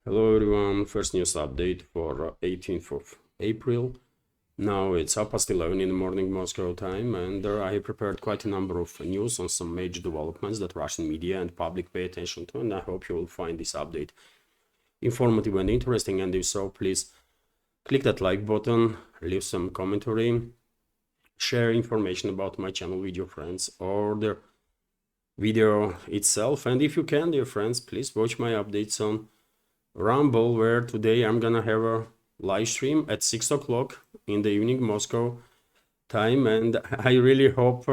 Hello everyone, first news update for 18th of April. Now it's 11:30 in the morning Moscow time, and I have prepared quite a number of news on some major developments that Russian media and public pay attention to, and I hope you will find this update informative and interesting, and if so, please click that like button, leave some commentary, share information about my channel with your friends or the video itself, and if you can, dear friends, please watch my updates on Rumble, where today I'm gonna have a live stream at 6 o'clock in the evening Moscow time, and I really hope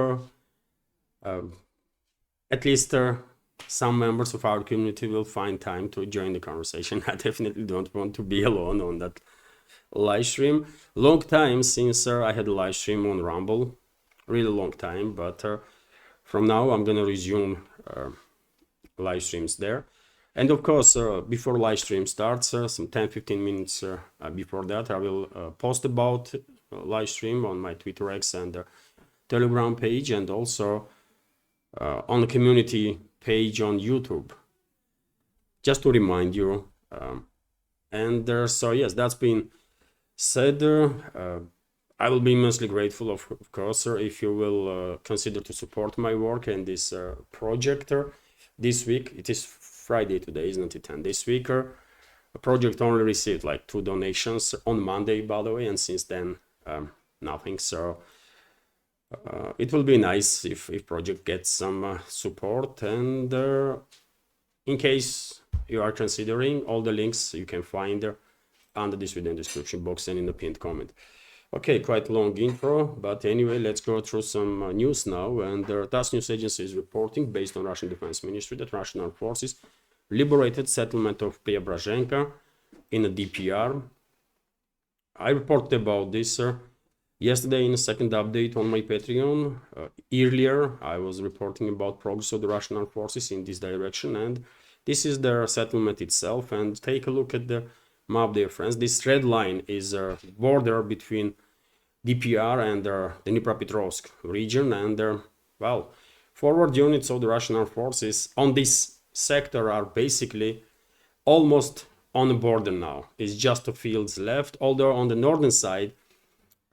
at least some members of our community will find time to join the conversation. I definitely don't want to be alone on that live stream. Long time since I had a live stream on Rumble, really long time, but from now I'm gonna resume live streams there. And of course, before live stream starts, some 10-15 minutes before that, I will post about live stream on my Twitter X and Telegram page, and also on the community page on YouTube. Just to remind you. So yes, that's been said. I will be immensely grateful, of course, if you will consider to support my work and this project. This week, it is Friday today, isn't it? And this week, a project only received like 2 donations on Monday, by the way, and since then, nothing. So it will be nice if project gets some support. And in case you are considering, all the links you can find under this video in the description box and in the pinned comment. Okay, quite long intro, but anyway, let's go through some news now. And the TASS news agency is reporting, based on Russian Defense Ministry, that Russian armed forces liberated settlement of Preobrazhenka in a DPR. I reported about this yesterday in a second update on my Patreon. Earlier, I was reporting about progress of the Russian armed forces in this direction, and this is their settlement itself. And take a look at the map, dear friends. This red line is a border between DPR and the Dnipropetrovsk region, and well, forward units of the Russian armed forces on this sector are basically almost on the border now. It's just the fields left, although on the northern side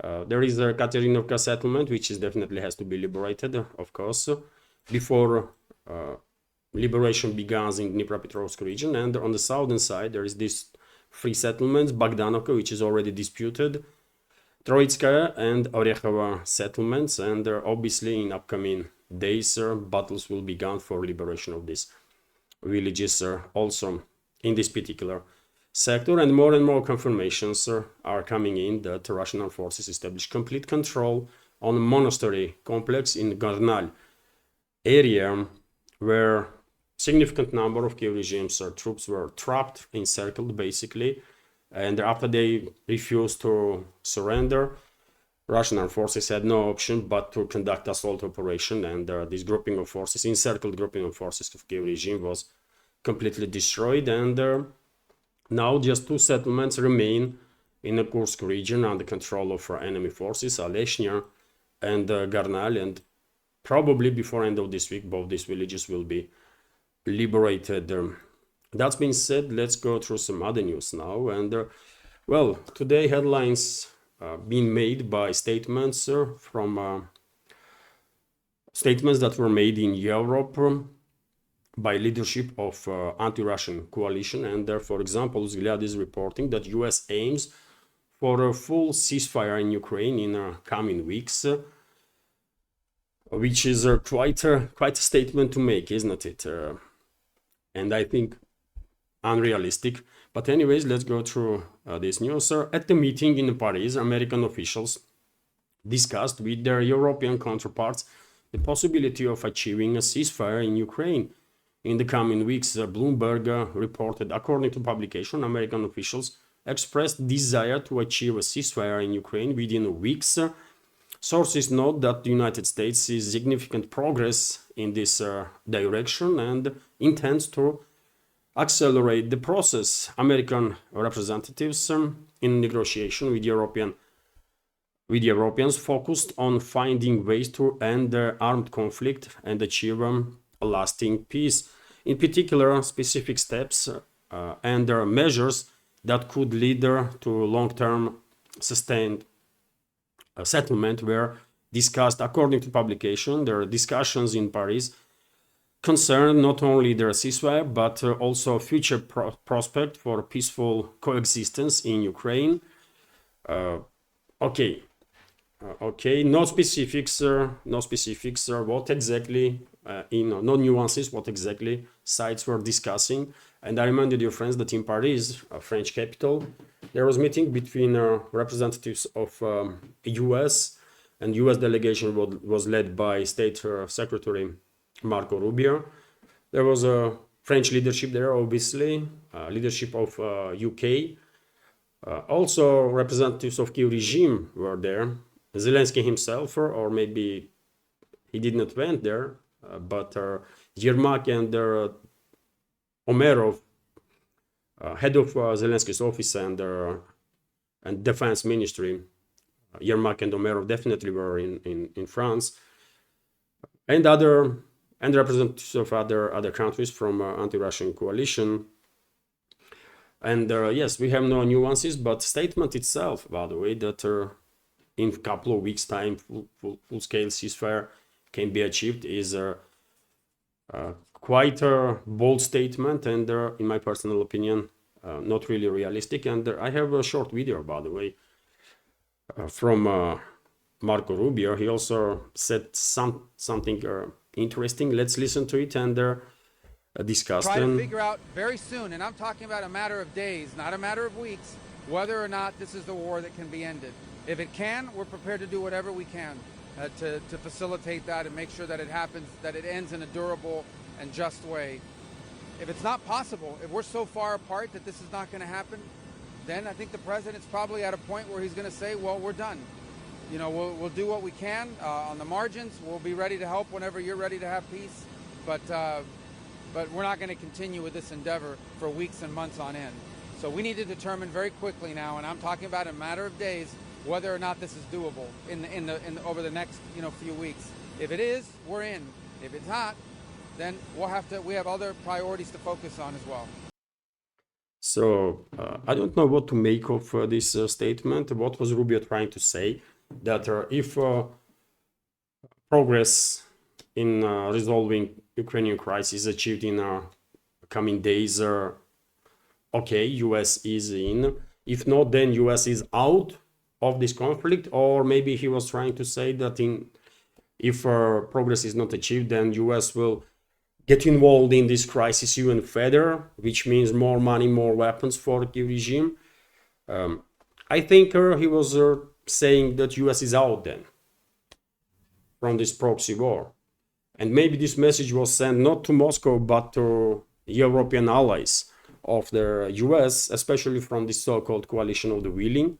there is a Katerinovka settlement, which is definitely has to be liberated, of course, before liberation begins in Dnipropetrovsk region. And on the southern side there is this 3 settlements, Bogdanovka, which is already disputed, Troitskaya and Orekhova settlements, and obviously in upcoming days battles will begin for liberation of these villages also in this particular sector. And more confirmations are coming in that the Russian armed forces established complete control on a monastery complex in Garnal area, where significant number of Kiev regime's troops were trapped, encircled basically, and after they refused to surrender, Russian armed forces had no option but to conduct assault operation, and this grouping of forces, encircled grouping of forces of Kiev regime, was completely destroyed. And now just 2 settlements remain in the Kursk region under control of enemy forces, Aleshnya and Garnal, and probably before end of this week both these villages will be liberated. That's been said, let's go through some other news now. And well, today headlines being made by statements from statements that were made in Europe by leadership of anti-Russian coalition. And for example, Vzгляд is reporting that US aims for a full ceasefire in Ukraine in coming weeks, which is quite a statement to make, isn't it? And I think unrealistic. But anyways, let's go through this news. At the meeting in Paris, American officials discussed with their European counterparts the possibility of achieving a ceasefire in Ukraine in the coming weeks. Bloomberg reported, according to publication, American officials expressed desire to achieve a ceasefire in Ukraine within weeks. Sources note that the United States sees significant progress in this direction and intends to accelerate the process. American representatives in negotiation with Europeans focused on finding ways to end the armed conflict and achieve a lasting peace. In particular, specific steps and measures that could lead to long-term sustained settlement were discussed. According to publication, there are discussions in Paris concern not only the ceasefire but also future prospect for peaceful coexistence in Ukraine. Okay, no specifics, what exactly, no nuances, what exactly sides were discussing. And I reminded your friends that in Paris, French capital, there was meeting between representatives of US, and US delegation was led by State Secretary Marco Rubio. There was a French leadership there, obviously, leadership of UK. Also, representatives of Kyiv regime were there. Zelensky himself, or maybe he did not went there, but Yermak and Omerov, head of Zelensky's office and defense ministry, Yermak and Omerov definitely were in France, and representatives of other countries from anti-Russian coalition. And yes, we have no nuances, but statement itself, by the way, that in a couple of weeks' time, full-scale ceasefire can be achieved is quite a bold statement, and in my personal opinion, not really realistic. And I have a short video, by the way, from Marco Rubio. He also said something interesting. Let's listen to it and discuss. Try to figure out very soon, and I'm talking about a matter of days, not a matter of weeks, whether or not this is the war that can be ended. If it can, we're prepared to do whatever we can to facilitate that and make sure that it happens, that it ends in a durable and just way. If it's not possible, if we're so far apart that this is not going to happen, then I think the president's probably at a point where he's going to say, well, we're done. You know, we'll do what we can on the margins. We'll be ready to help whenever you're ready to have peace. But we're not going to continue with this endeavor for weeks and months on end. So we need to determine very quickly now, and I'm talking about in a matter of days, whether or not this is doable over the next few weeks. If it is, we're in. If it's not, then we have other priorities to focus on as well. So I don't know what to make of this statement. What was Rubio trying to say? That if progress in resolving Ukrainian crisis achieved in coming days, okay, US is in. If not, then US is out of this conflict. Or maybe he was trying to say that if progress is not achieved, then US will get involved in this crisis even further, which means more money, more weapons for the regime. I think he was saying that US is out then from this proxy war. And maybe this message was sent not to Moscow, but to European allies of the US, especially from the so-called coalition of the willing.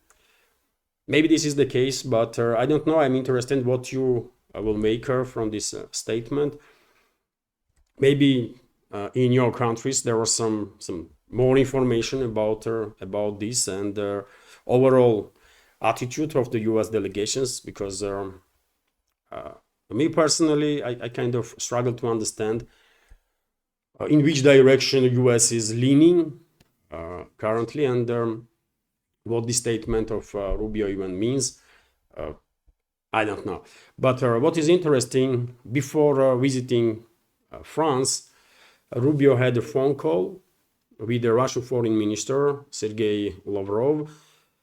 Maybe this is the case, but I don't know. I'm interested in what you will make from this statement. Maybe in your countries there was some more information about this and overall attitude of the US delegations, because me personally, I kind of struggle to understand in which direction the US is leaning currently, and what the statement of Rubio even means. I don't know. But what is interesting, before visiting France, Rubio had a phone call with the Russian Foreign Minister, Sergei Lavrov.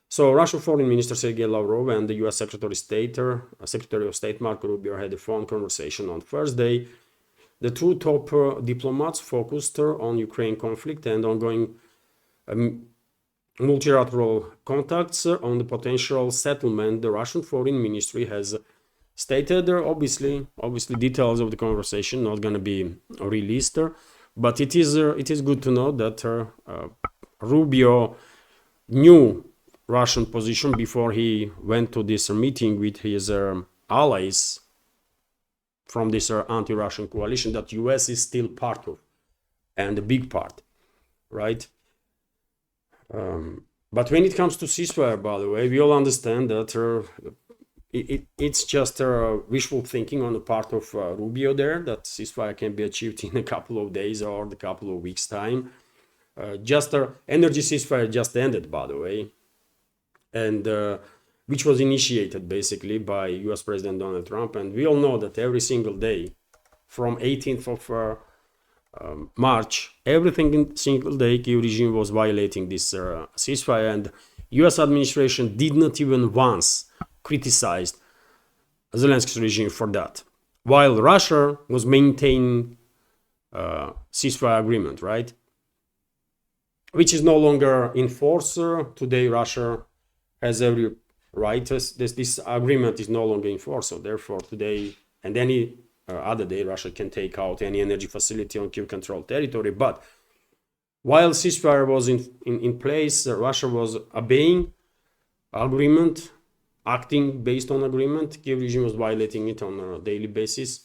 So Russian Foreign Minister Sergei Lavrov and the US Secretary of State Marco Rubio had a phone conversation on Thursday. The two top diplomats focused on Ukraine conflict and ongoing multilateral contacts on the potential settlement. The Russian Foreign Ministry has stated, obviously details of the conversation not going to be released, but it is good to know that Rubio knew Russian position before he went to this meeting with his allies from this anti-Russian coalition that US is still part of, and a big part, right? But when it comes to ceasefire, by the way, we all understand that it's just wishful thinking on the part of Rubio there, that ceasefire can be achieved in a couple of days or a couple of weeks' time. Just energy ceasefire just ended, by the way, and which was initiated basically by US President Donald Trump. And we all know that every single day from 18th of March, single day, Kyiv regime was violating this ceasefire, and US administration did not even once criticize Zelensky's regime for that, while Russia was maintaining ceasefire agreement, right? Which is no longer in force. Today, Russia has every right. This agreement is no longer in force. So therefore, today and any other day, Russia can take out any energy facility on Kyiv-controlled territory. But while ceasefire was in place, Russia was obeying agreement, acting based on agreement. Kyiv regime was violating it on a daily basis.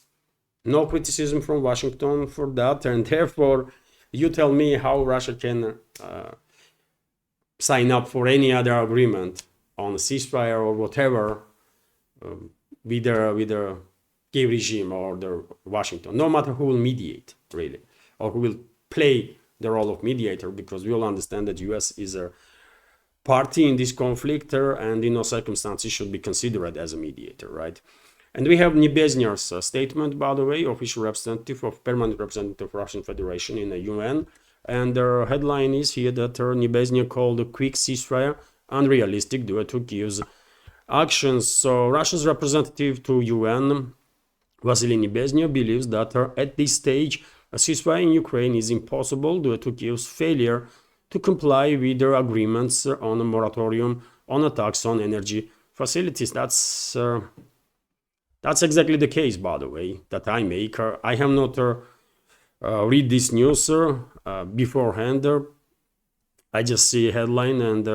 No criticism from Washington for that, and therefore, you tell me how Russia can sign up for any other agreement on a ceasefire or whatever with the Kyiv regime or the Washington, no matter who will mediate, really, or who will play the role of mediator, because we all understand that US is a party in this conflict and in no circumstances should be considered as a mediator, right? And we have Nebeznyar's statement, by the way, official representative of permanent representative of Russian Federation in the UN. And the headline is here that Nebeznya called a quick ceasefire unrealistic due to Kyiv's actions. So Russia's representative to UN, Vasily Nebeznya, believes that at this stage, a ceasefire in Ukraine is impossible due to Kyiv's failure to comply with their agreements on a moratorium on attacks on energy facilities. That's exactly the case, by the way, that I make. I have not read this news beforehand. I just see a headline and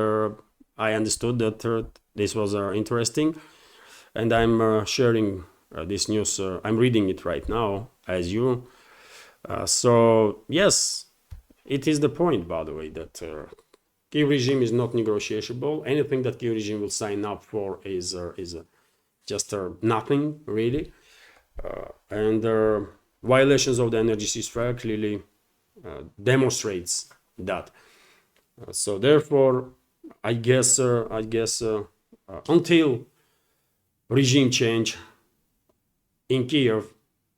I understood that this was interesting. And I'm sharing this news. I'm reading it right now, as you. So, yes, it is the point, by the way, that Kyiv regime is not negotiable. Anything that Kyiv regime will sign up for is just nothing, really. And violations of the energy ceasefire clearly demonstrates that. So therefore, I guess until regime change in Kiev,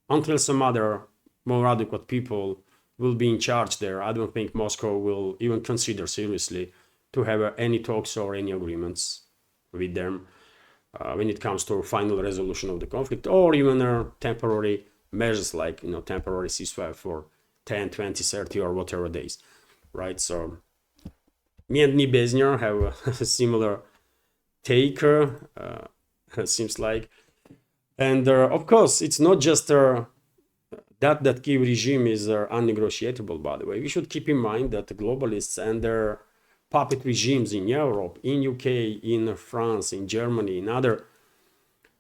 until some other more adequate people will be in charge there, I don't think Moscow will even consider seriously to have any talks or any agreements with them when it comes to final resolution of the conflict, or even temporary measures like temporary ceasefire for 10, 20, 30 or whatever days, right? So me and Nebeznya have a similar take, seems like. And of course, it's not just that Kyiv regime is unnegotiable, by the way. We should keep in mind that the globalists and their puppet regimes in Europe, in UK, in France, in Germany, in other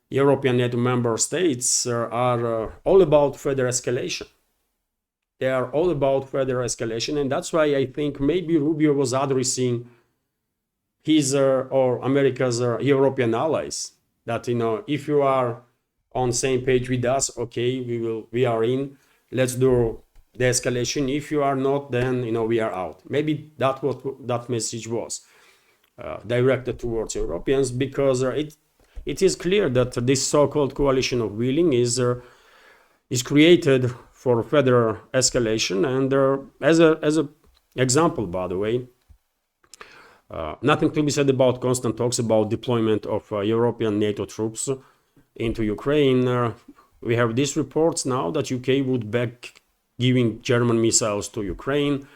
European NATO member states are all about further escalation. They are all about further escalation, and that's why I think maybe Rubio was addressing his or America's European allies that if you are on same page with us, okay, we are in. Let's do the escalation. If you are not, then we are out. Maybe that's what that message was directed towards Europeans, because it is clear that this so-called coalition of willing is created for further escalation. And as a example, by the way, nothing to be said about constant talks about deployment of European NATO troops into Ukraine. We have these reports now that UK would back giving German missiles to Ukraine.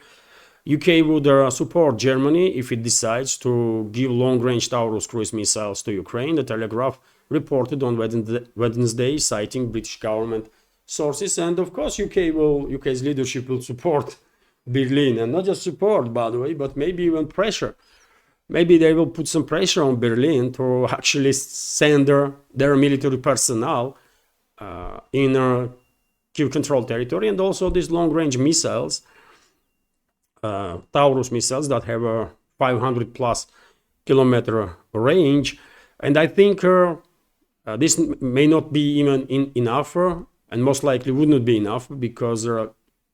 UK would support Germany if it decides to give long-range Taurus cruise missiles to Ukraine. The Telegraph reported on Wednesday, citing British government sources. And of course, UK's leadership will support Berlin, and not just support, by the way, but maybe even pressure. Maybe they will put some pressure on Berlin to actually send their military personnel in Kyiv-controlled territory, and also these long-range missiles, Taurus missiles that have a 500 plus kilometer range. And I think this may not be even enough, and most likely would not be enough, because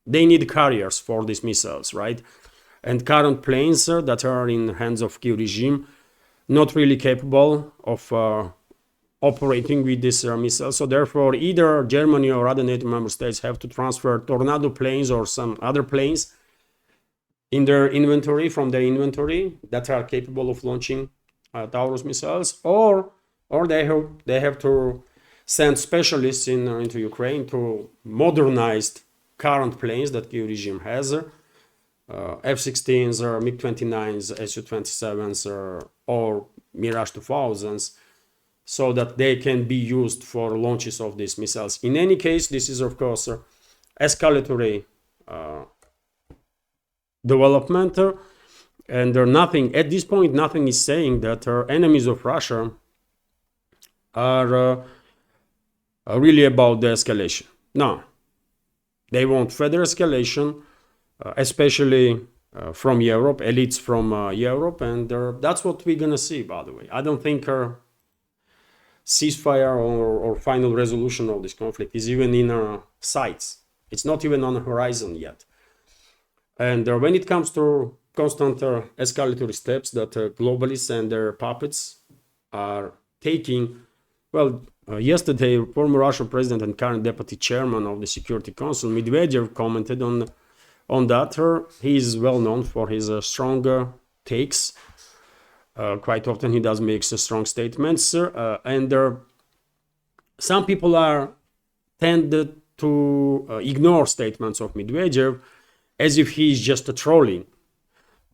they need carriers for these missiles, right? and current planes that are in the hands of Kyiv regime, not really capable of operating with this missile. So therefore, either Germany or other NATO member states have to transfer Tornado planes or some other planes in their inventory, from their inventory, that are capable of launching Taurus missiles, or they have to send specialists into Ukraine to modernize current planes that Kyiv regime has, F-16s or MiG-29s, Su-27s, or Mirage 2000s, so that they can be used for launches of these missiles. In any case, this is of course escalatory development, and nothing at this point, nothing is saying that enemies of Russia are really about the escalation. No, they want further escalation, especially from Europe, elites from Europe, and that's what we're gonna see, by the way. I don't think ceasefire or final resolution of this conflict is even in our sights. It's not even on the horizon yet. And when it comes to constant escalatory steps that globalists and their puppets are taking, well, yesterday, former Russian president and current deputy chairman of the Security Council, Medvedev, commented on that. He is well known for his strong takes. Quite often he does make strong statements, and some people tend to ignore statements of Medvedev as if he is just a trolling.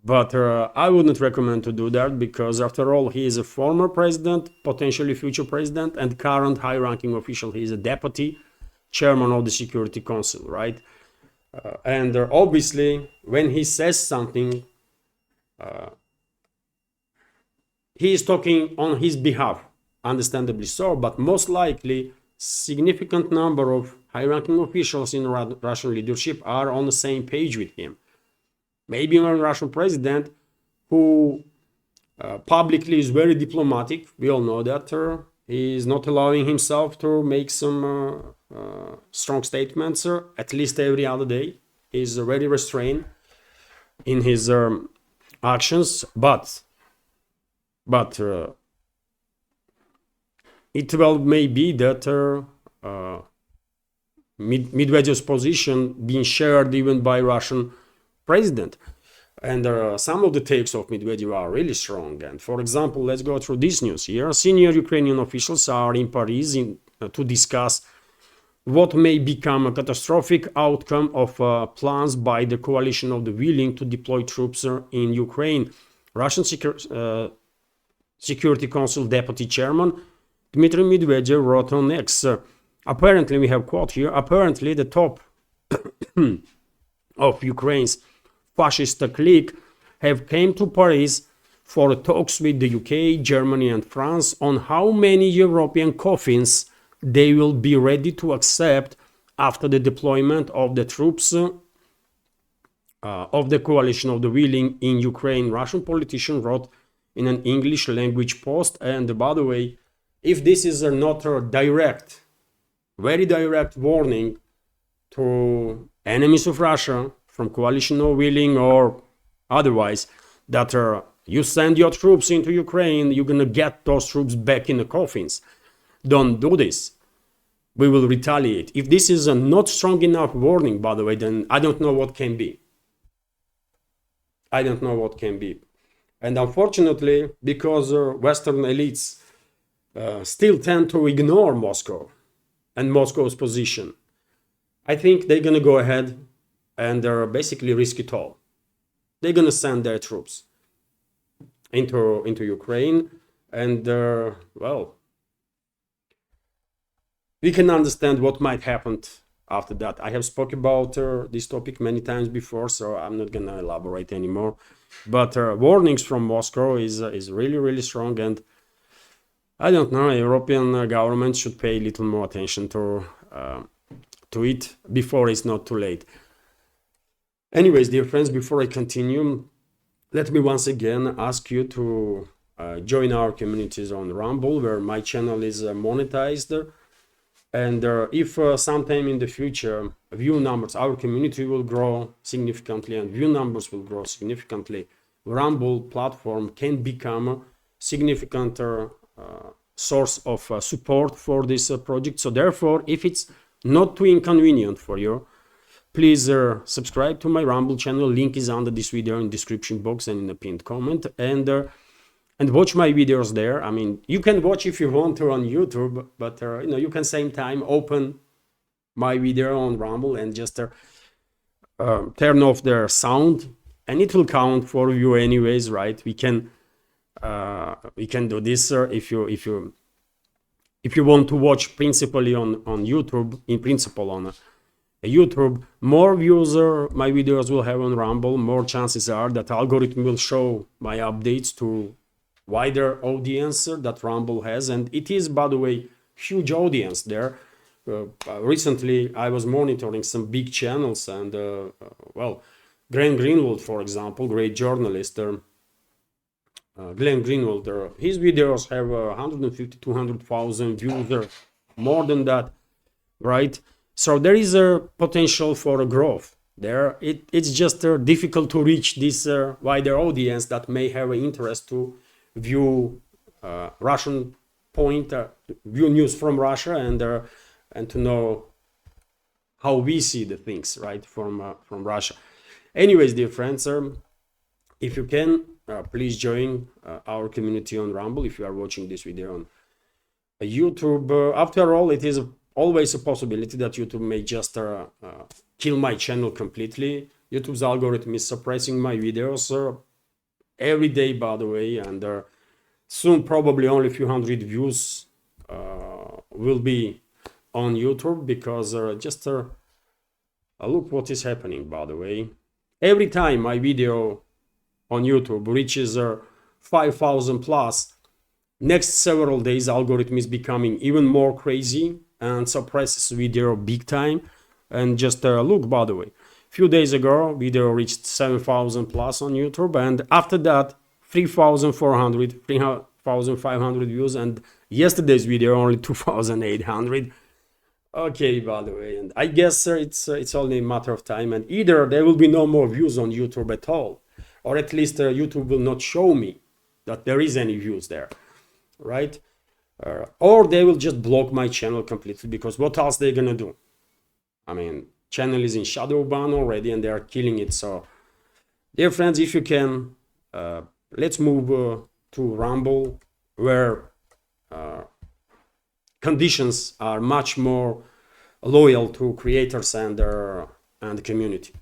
But I wouldn't recommend to do that, because after all, he is a former president, potentially future president, and current high-ranking official. He is a deputy chairman of the Security Council, right? And obviously, when he says something, he is talking on his behalf, understandably so, but most likely significant number of high-ranking officials in Russian leadership are on the same page with him. Maybe a Russian president who publicly is very diplomatic. We all know that he is not allowing himself to make some strong statements, at least every other day. He is very restrained in his actions, but it well may be that Medvedev's position being shared even by Russian president, and some of the takes of Medvedev are really strong. And for example, let's go through this news here. Senior Ukrainian officials are in Paris to discuss what may become a catastrophic outcome of plans by the coalition of the willing to deploy troops in Ukraine. Russian Security Council Deputy Chairman Dmitry Medvedev wrote on X, apparently, we have quote here, apparently the top of Ukraine's fascist clique have came to Paris for talks with the UK, Germany and France on how many European coffins they will be ready to accept after the deployment of the troops of the coalition of the willing in Ukraine. Russian politician wrote in an English language post. And by the way, if this is not a direct, very direct warning to enemies of Russia from coalition of willing or otherwise, that you send your troops into Ukraine, you're gonna get those troops back in the coffins. Don't do this. We will retaliate. If this is a not strong enough warning, by the way, then I don't know what can be. I don't know what can be. And unfortunately, because Western elites still tend to ignore Moscow and Moscow's position, I think they're gonna go ahead and basically risk it all. They're gonna send their troops into Ukraine, and well, we can understand what might happen after that. I have spoken about this topic many times before, so I'm not gonna elaborate anymore. But warnings from Moscow is really, really strong, and I don't know, European governments should pay a little more attention to it before it's not too late. Anyways, dear friends, before I continue, let me once again ask you to join our communities on Rumble, where my channel is monetized. And if sometime in the future view numbers, our community will grow significantly and view numbers will grow significantly, Rumble platform can become a significant source of support for this project. So therefore, if it's not too inconvenient for you, please subscribe to my Rumble channel. Link is under this video in description box and in the pinned comment, and watch my videos there. I mean, you can watch if you want to on YouTube, but you know, you can same time open my video on Rumble and just turn off the sound, and it will count for you anyways, right? We can do this if you want to watch principally on YouTube. In principle, on YouTube, more views my videos will have on Rumble, more chances are that algorithm will show my updates to wider audience that Rumble has. And it is, by the way, huge audience there. Recently I was monitoring some big channels, and well, Glenn Greenwald, for example, great journalist, Glenn Greenwald, his videos have 150 200,000 views, more than that, right? So there is a potential for a growth there. It's just difficult to reach this wider audience that may have an interest to view Russian point, view news from Russia, and to know how we see the things, right, from Russia. Anyways, dear friends, if you can, please join our community on Rumble if you are watching this video on YouTube. After all, it is always a possibility that YouTube may just kill my channel completely. YouTube's algorithm is suppressing my videos every day, by the way, and soon probably only a few hundred views will be on YouTube, because just look what is happening, by the way. Every time my video on YouTube reaches 5,000 plus, next several days algorithm is becoming even more crazy and suppresses video big time. And just look, by the way, few days ago video reached 7,000 plus on YouTube, and after that 3,400 3,500 views, and yesterday's video only 2,800. Okay, by the way, and I guess it's only a matter of time, and either there will be no more views on YouTube at all, or at least YouTube will not show me that there is any views there, right? Or they will just block my channel completely, because what else they're gonna do? I mean, channel is in shadow ban already and they are killing it. So dear friends, if you can, let's move to Rumble, where conditions are much more loyal to creators and the community.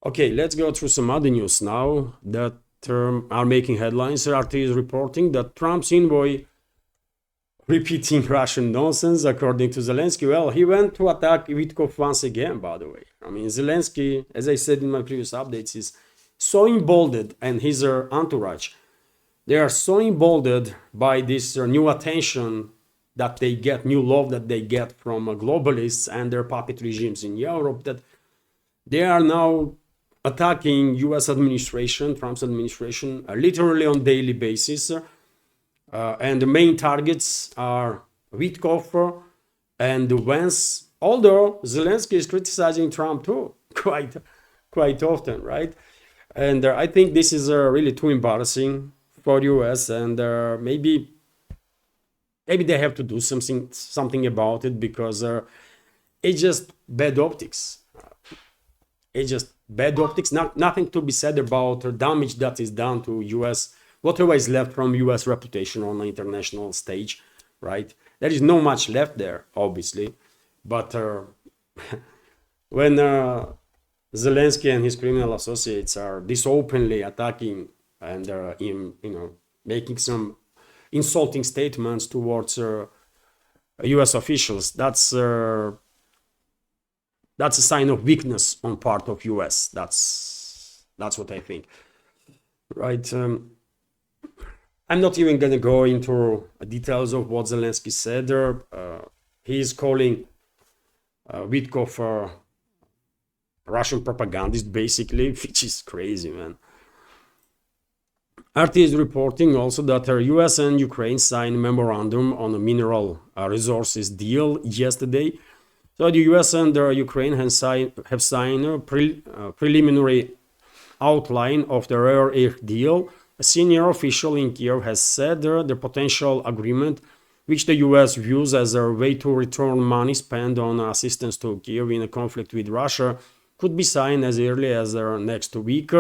Okay, let's go through some other news now that are making headlines. RT is reporting that Trump's envoy repeating Russian nonsense, according to Zelensky. Well, he went to attack Witkov once again, by the way. I mean, Zelensky, as I said in my previous updates, is so emboldened, and his entourage, they are so emboldened by this new attention that they get, new love that they get from globalists and their puppet regimes in Europe, that they are now attacking US administration, Trump's administration, literally on daily basis. And the main targets are Witkov and Vance, although Zelensky is criticizing Trump too, quite often, right? And I think this is really too embarrassing for US, and maybe they have to do something about it, because it's just bad optics. It's just bad optics. Nothing to be said about the damage that is done to US, whatever is left from US reputation on the international stage, right? There is no much left there, obviously. But when Zelensky and his criminal associates are this openly attacking and making some insulting statements towards US officials, that's a sign of weakness on part of US. That's what I think, right? I'm not even gonna go into details of what Zelensky said there. He is calling Witkov Russian propagandist, basically, which is crazy, man. RT is reporting also that the US and Ukraine signed a memorandum on a mineral resources deal yesterday. So the US and Ukraine have signed a preliminary outline of the rare earth deal. A senior official in Kiev has said the potential agreement, which the US views as a way to return money spent on assistance to Kiev in a conflict with Russia, could be signed as early as next week.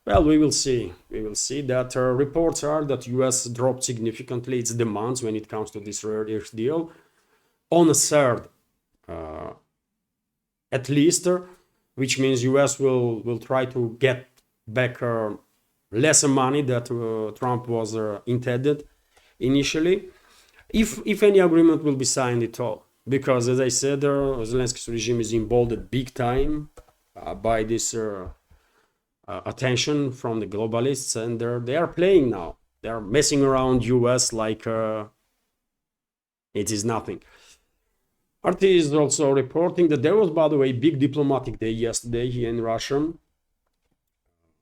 Well, we will see. We will see that reports are that US dropped significantly its demands when it comes to this rare earth deal on a third, at least, which means US will try to get back lesser money that Trump was intended initially, if any agreement will be signed at all. Because as I said, Zelensky's regime is emboldened big time by this attention from the globalists, and they are playing now. They are messing around US like it is nothing. RT is also reporting that there was, by the way, big diplomatic day yesterday here in Russia.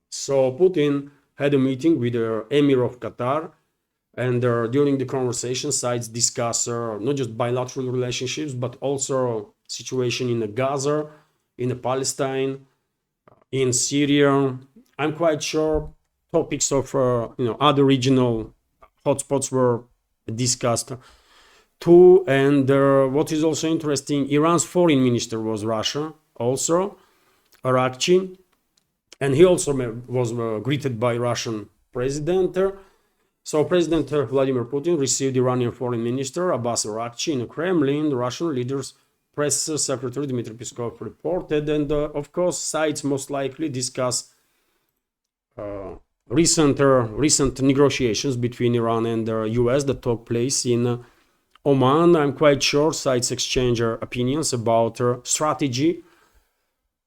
So Putin had a meeting with the Emir of Qatar, and during the conversation, sides discuss not just bilateral relationships, but also situation in Gaza, in Palestine, in Syria. I'm quite sure topics of other regional hotspots were discussed too. And what is also interesting, Iran's foreign minister was Russia, also Arakchi, and he also was greeted by Russian president. So President Vladimir Putin received Iranian foreign minister Abbas Arakchi in the Kremlin. The Russian leaders' press secretary Dmitry Peskov reported, and of course sides most likely discuss recent negotiations between Iran and the US that took place in Oman. I'm quite sure sides exchange opinions about strategy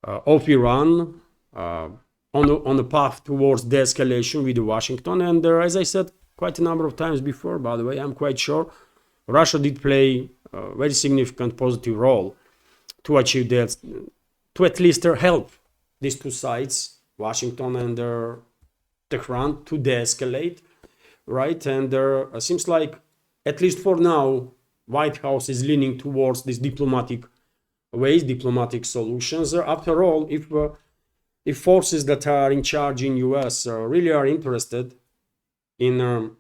of Iran on the path towards de-escalation with Washington. And as I said quite a number of times before, by the way, I'm quite sure Russia did play a very significant positive role to achieve that, to at least help these two sides, Washington and Tehran, to de-escalate, right? And it seems like, at least for now, White House is leaning towards these diplomatic ways, diplomatic solutions. After all, if forces that are in charge in US really are interested in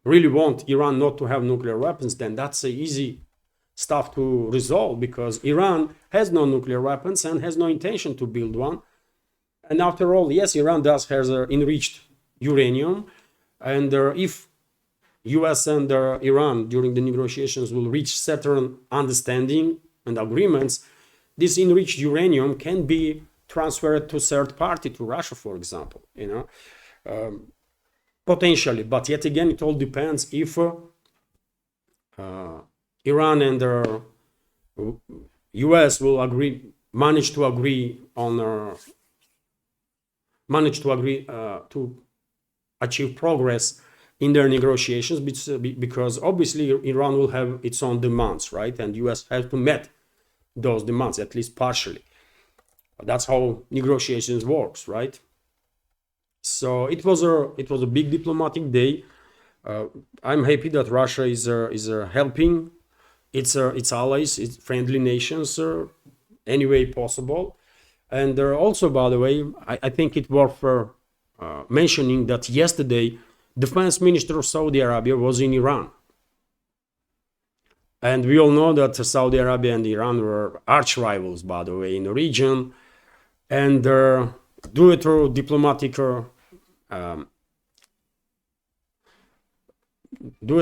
really want Iran not to have nuclear weapons, then that's easy stuff to resolve, because Iran has no nuclear weapons and has no intention to build one. And after all, yes, Iran does have enriched uranium, and if US and Iran during the negotiations will reach certain understanding and agreements, this enriched uranium can be transferred to third party, to Russia, for example, potentially. But yet again, it all depends if Iran and the US will manage to agree to achieve progress in their negotiations, because obviously Iran will have its own demands, right? And US have to meet those demands, at least partially. That's how negotiations works, right? So it was a big diplomatic day. I'm happy that Russia is helping its allies, its friendly nations, any way possible. And also, by the way, I think it's worth mentioning that yesterday, Defense Minister of Saudi Arabia was in Iran. And we all know that Saudi Arabia and Iran were arch rivals, by the way, in the region. And due to diplomatic, due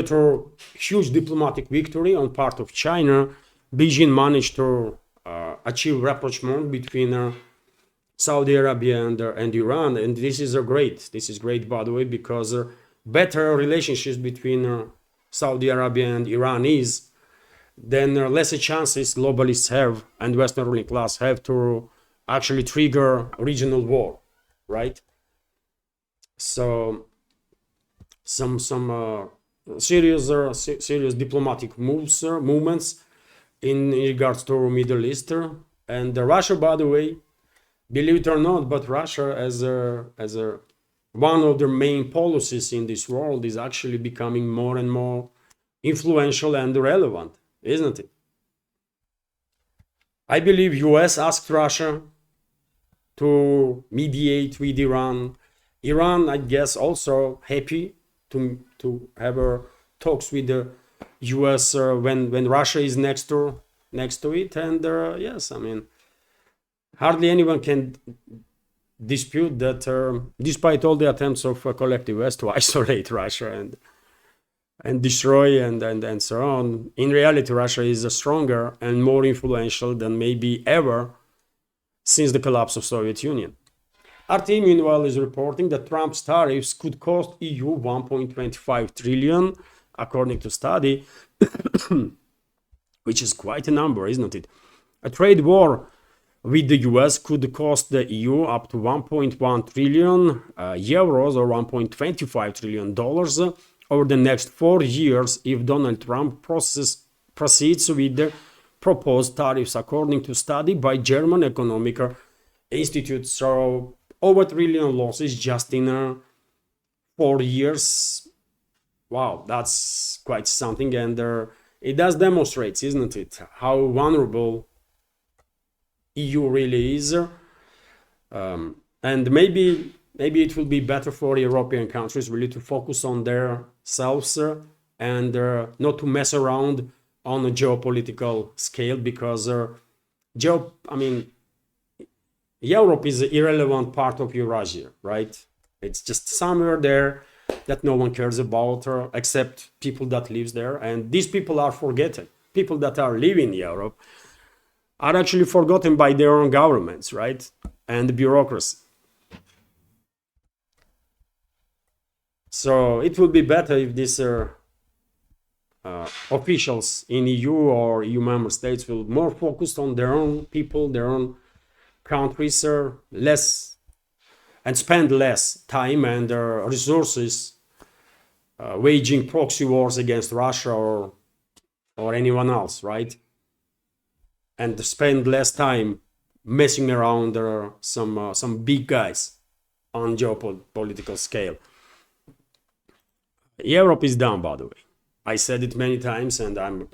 to huge diplomatic victory on part of China, Beijing managed to achieve rapprochement between Saudi Arabia and Iran. And this is great, by the way, because better relationships between Saudi Arabia and Iran then lesser chances globalists have and Western ruling class have to actually trigger regional war, right? So some serious diplomatic movements in regards to Middle East. And Russia, by the way, believe it or not, but Russia as a one of their main policies in this world is actually becoming more and more influential and relevant, isn't it? I believe US asked Russia to mediate with Iran. Iran, I guess, also happy to have talks with the US when Russia is next to it. And yes, I mean, hardly anyone can dispute that, despite all the attempts of collective West to isolate Russia and destroy and so on, in reality, Russia is stronger and more influential than maybe ever since the collapse of Soviet Union. RT, meanwhile, is reporting that Trump's tariffs could cost EU 1.25 trillion, according to study, which is quite a number, isn't it? A trade war with the US could cost the EU up to 1.1 trillion euros or 1.25 trillion dollars over the next 4 years if Donald Trump proceeds with the proposed tariffs, according to study by German Economic Institute. So over trillion losses just in 4 years. Wow, that's quite something, and it does demonstrate, isn't it, how vulnerable EU really is. And maybe it will be better for European countries really to focus on their selves and not to mess around on a geopolitical scale, because Europe is an irrelevant part of Eurasia, right? It's just somewhere there that no one cares about, except people that lives there. And these people are forgotten. People that are living in Europe are actually forgotten by their own governments, right? And the bureaucracy. So it would be better if these officials in EU or EU member states will more focus on their own people, their own countries, less, and spend less time and resources waging proxy wars against Russia or anyone else, right? And spend less time messing around some big guys on geopolitical scale. Europe is down, by the way. I said it many times, and I'm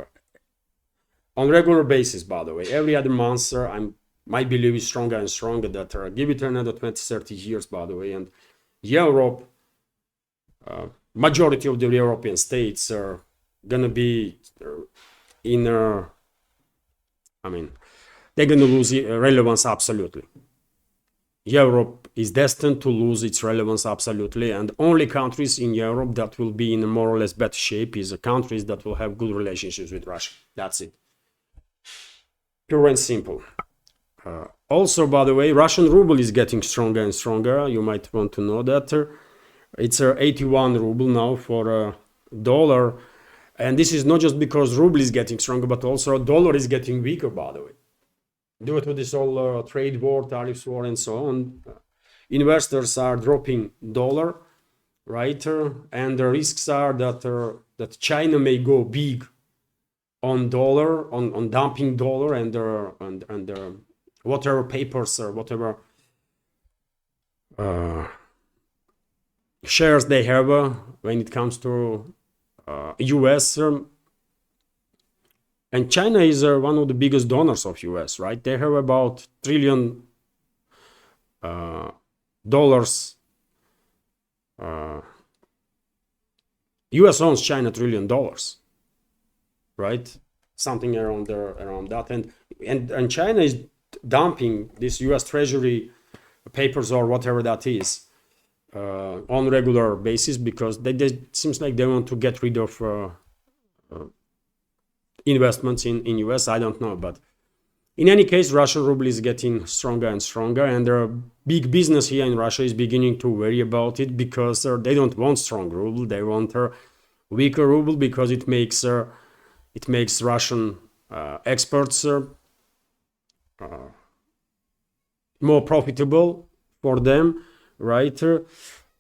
on regular basis, by the way. Every other month, my belief is stronger and stronger that give it another 20, 30 years, by the way. And Europe, majority of the European states are gonna be they're gonna lose relevance absolutely. Europe is destined to lose its relevance absolutely, and only countries in Europe that will be in a more or less better shape is the countries that will have good relationships with Russia. That's it. Pure and simple. Also, by the way, Russian ruble is getting stronger and stronger. You might want to know that. It's 81 ruble now for a dollar. And this is not just because ruble is getting stronger, but also dollar is getting weaker, by the way. Due to this whole trade war, tariffs war, and so on, investors are dropping dollar, right? And the risks are that China may go big on dollar, on dumping dollar, and whatever papers or whatever shares they have when it comes to US. And China is one of the biggest donors of US, right? They have about $1 trillion. US owns China $1 trillion, right? Something around that, and China is dumping this US Treasury papers or whatever that is on regular basis, because they seems like they want to get rid of investments in US. I don't know, but in any case, Russian ruble is getting stronger and stronger, and their big business here in Russia is beginning to worry about it, because they don't want strong ruble, they want a weaker ruble, because it makes Russian exports more profitable for them, right?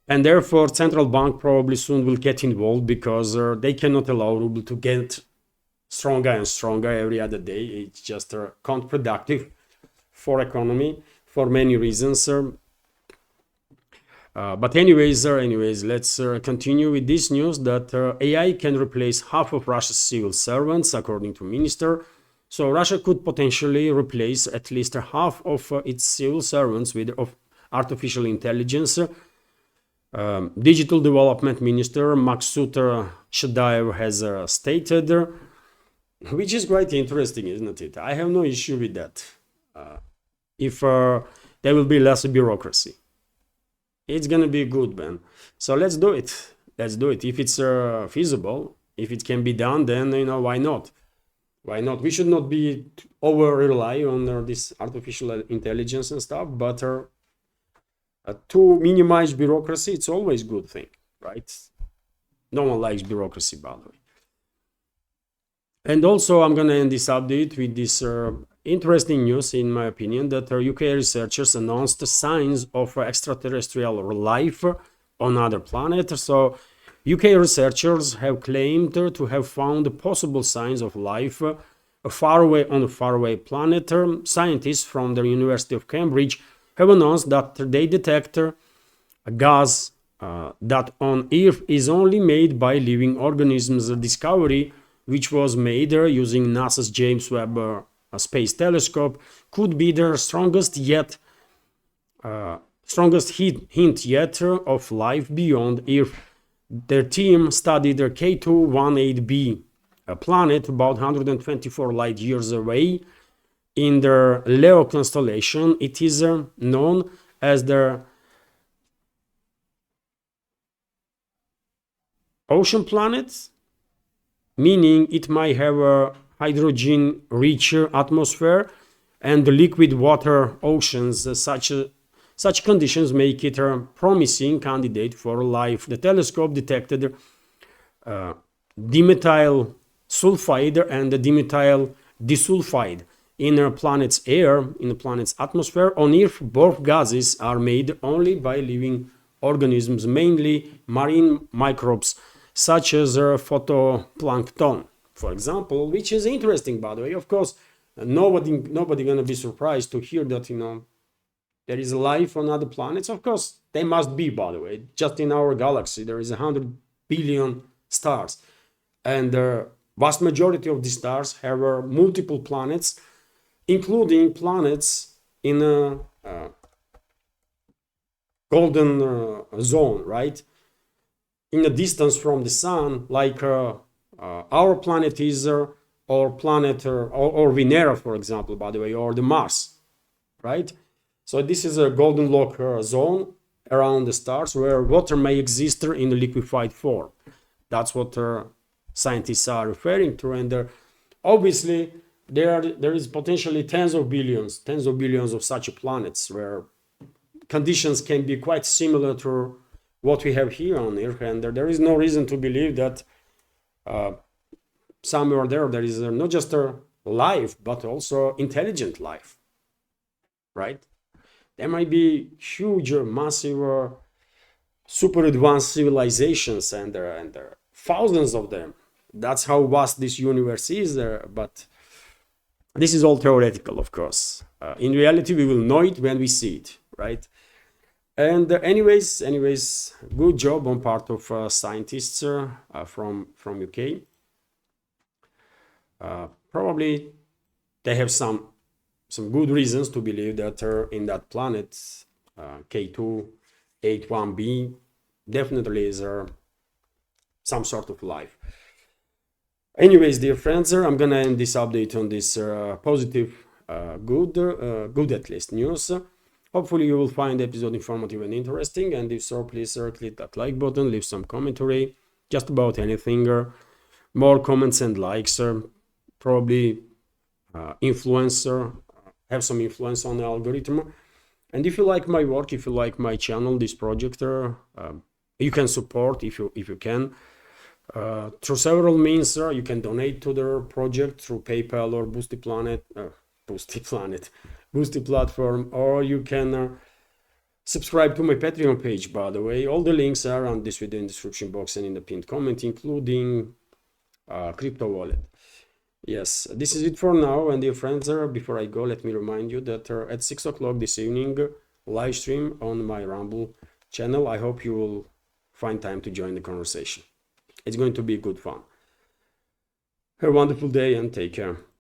And therefore, central bank probably soon will get involved, because they cannot allow ruble to get stronger and stronger every other day. It's just counterproductive for economy for many reasons. But anyways, let's continue with this news that AI can replace half of Russia's civil servants, according to minister. So Russia could potentially replace at least half of its civil servants with artificial intelligence. Digital Development Minister Maksut Shadaev has stated, which is quite interesting, isn't it? I have no issue with that. If there will be less bureaucracy, it's gonna be good, man. So let's do it. Let's do it. If it's feasible, if it can be done, then why not? Why not? We should not be over rely on this artificial intelligence and stuff, but to minimize bureaucracy, it's always a good thing, right? No one likes bureaucracy, by the way. And also, I'm gonna end this update with this interesting news, in my opinion, that UK researchers announced signs of extraterrestrial life on other planets. So UK researchers have claimed to have found possible signs of life on a faraway planet. Scientists from the University of Cambridge have announced that they detect a gas that on Earth is only made by living organisms. The discovery, which was made using NASA's James Webb Space Telescope, could be the strongest hint yet of life beyond Earth. Their team studied the K218b, a planet about 124 light years away in the Leo constellation. It is known as the ocean planet, meaning it might have a hydrogen-rich atmosphere and liquid water oceans. Such conditions make it a promising candidate for life. The telescope detected dimethyl sulfide and dimethyl disulfide in a planet's air, in the planet's atmosphere. On Earth, both gases are made only by living organisms, mainly marine microbes, such as phytoplankton, for example, which is interesting, by the way. Of course, nobody gonna be surprised to hear that there is life on other planets. Of course, they must be, by the way. Just in our galaxy, there is 100 billion stars, and the vast majority of these stars have multiple planets, including planets in a golden zone, right? In a distance from the sun, like our planet is, or Venera, for example, by the way, or the Mars, right? So this is a golden lock zone around the stars where water may exist in a liquefied form. That's what scientists are referring to, and obviously there is potentially tens of billions of such planets where conditions can be quite similar to what we have here on Earth, and there is no reason to believe that somewhere there is not just a life but also intelligent life, right? There might be huge, massive, super advanced civilizations, and there are thousands of them. That's how vast this universe is, but this is all theoretical, of course. In reality, we will know it when we see it, right? And anyways, good job on part of scientists from UK. Probably they have some good reasons to believe that in that planet K281b definitely is some sort of life. Anyways, dear friends, I'm gonna end this update on this positive, good at least news. Hopefully you will find the episode informative and interesting, and if so, please click that like button, leave some commentary, just about anything. More comments and likes probably have some influence on the algorithm. And if you like my work, if you like my channel, this project, you can support if you can through several means. You can donate to the project through PayPal or Boosty platform, or you can subscribe to my Patreon page, by the way. All the links are on this video in the description box and in the pinned comment, including crypto wallet. Yes, this is it for now, and dear friends, before I go, let me remind you that at 6 o'clock this evening, live stream on my Rumble channel. I hope you will find time to join the conversation. It's going to be good fun. Have a wonderful day and take care.